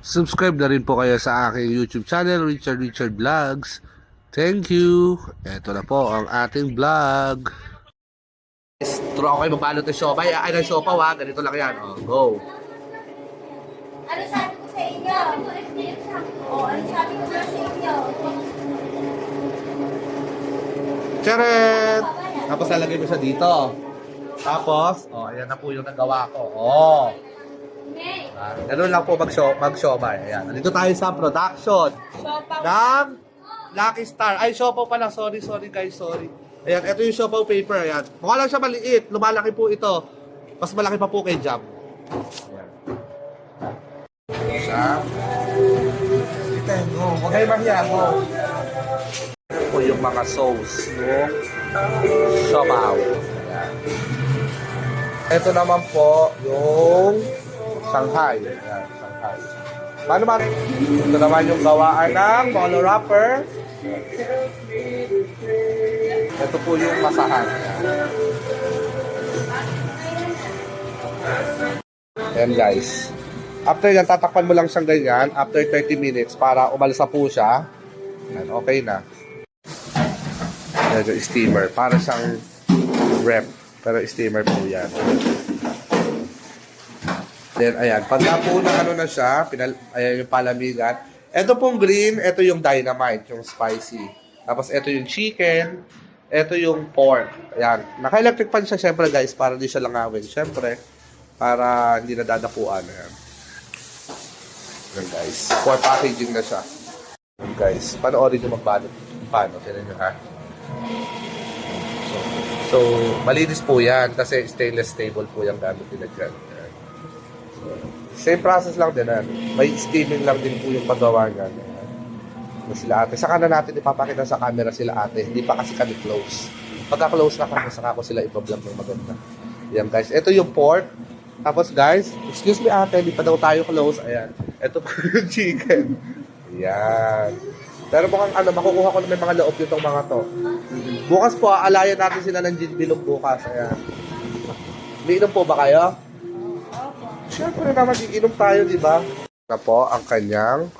Subscribe na rin po kayo sa aking YouTube channel, Richard Vlogs. Thank you. Ito na po ang ating vlog. Turo ako kayo magbalot ng siomay. Ay, ng siopaw ha. Ganito lang yan. Oh, go. Ano sabi ko sa inyo? Ano sabi ko sa inyo? Charet! Tapos lalagay mo siya dito. Tapos, ayan na po yung nagawa ko. Ganun lang po mag-siomay. Ayan. Nandito tayo sa production ng Lucky Star. Ay, siopaw pala. Sorry guys, sorry. Ayan, ito yung siopaw paper. Ayan. Mukha lang siya maliit. Lumalaki po ito. Mas malaki pa po kay Jam. Ayan. Siya. Huwag kayo mahiya mo. Ito po yung mga sauce no? Siopaw. Ayan. Ito naman po yung Shanghai. Ayan, Shanghai. Paano man? Ito naman yung gawaan ng polo wrapper. Ito po yung masahan. Ayan guys. After yan, tatakpan mo lang siyang ganyan. After 30 minutes para umalis na po siya. Ayan, okay na. Ayan yung steamer. Para siyang rep. Pero steamer po yan. Then, ayan. Pagka po na ano na siya, ayan yung palamigan. Ito pong green, ito yung dynamite, yung spicy. Tapos, ito yung chicken. Ito yung pork. Ayan. Naka-electric pan siya, syempre guys, para hindi siya langawin. Syempre, para hindi na dadapuan. Ayan. Ayan guys. For packaging na siya. Ayan guys. Panoorin nyo magbalot. Paano? Tinan nyo ha. So, malinis po yan kasi stainless stable po yung gamit nila dyan. Same process lang din. May steaming lang din po yung paggawa niyan. Sila ate. Saka na natin ipapakita sa camera sila ate. Hindi pa kasi kami close. Pagka close na kami, saka ko sila ipa-vlog ng maganda. Yan guys. Ito yung pork. Tapos guys, excuse me ate, hindi pa daw tayo close. Ayan. Ito po yung chicken. Ayan. Pero mukhang makukuha ko na may mga loob yung mga to. Bukas po, alayan natin sila ng gin bilog bukas. Ayan. Umiinom po ba kayo? Siyempre naman, iinom tayo, di ba? Na po, ang kanyang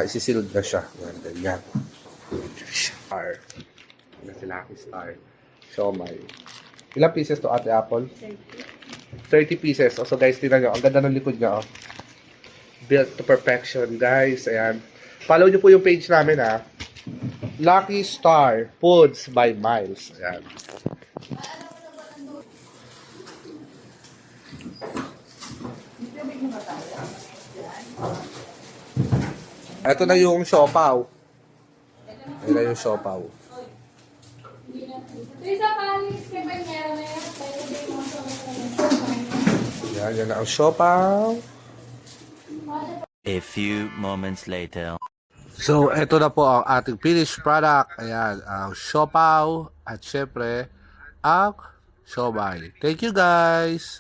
isisilod na siya. Ganyan. Star. Yan si Lucky Star. Siomay. Ilang pieces to, Ate Apple? 30 pieces. So guys, tingnan nyo. Ang ganda ng likod niya. Built to perfection, guys. Ayan. Follow nyo po yung page namin, ha. Lucky Star Foods by Miles. Ayan. Ito na yung siopaw. Ito na yung siopaw. Yan na ang siopaw. A few moments later. So, ito na po ang ating finished product. Ayan, ang siopaw at syempre, ang siomay. Thank you guys!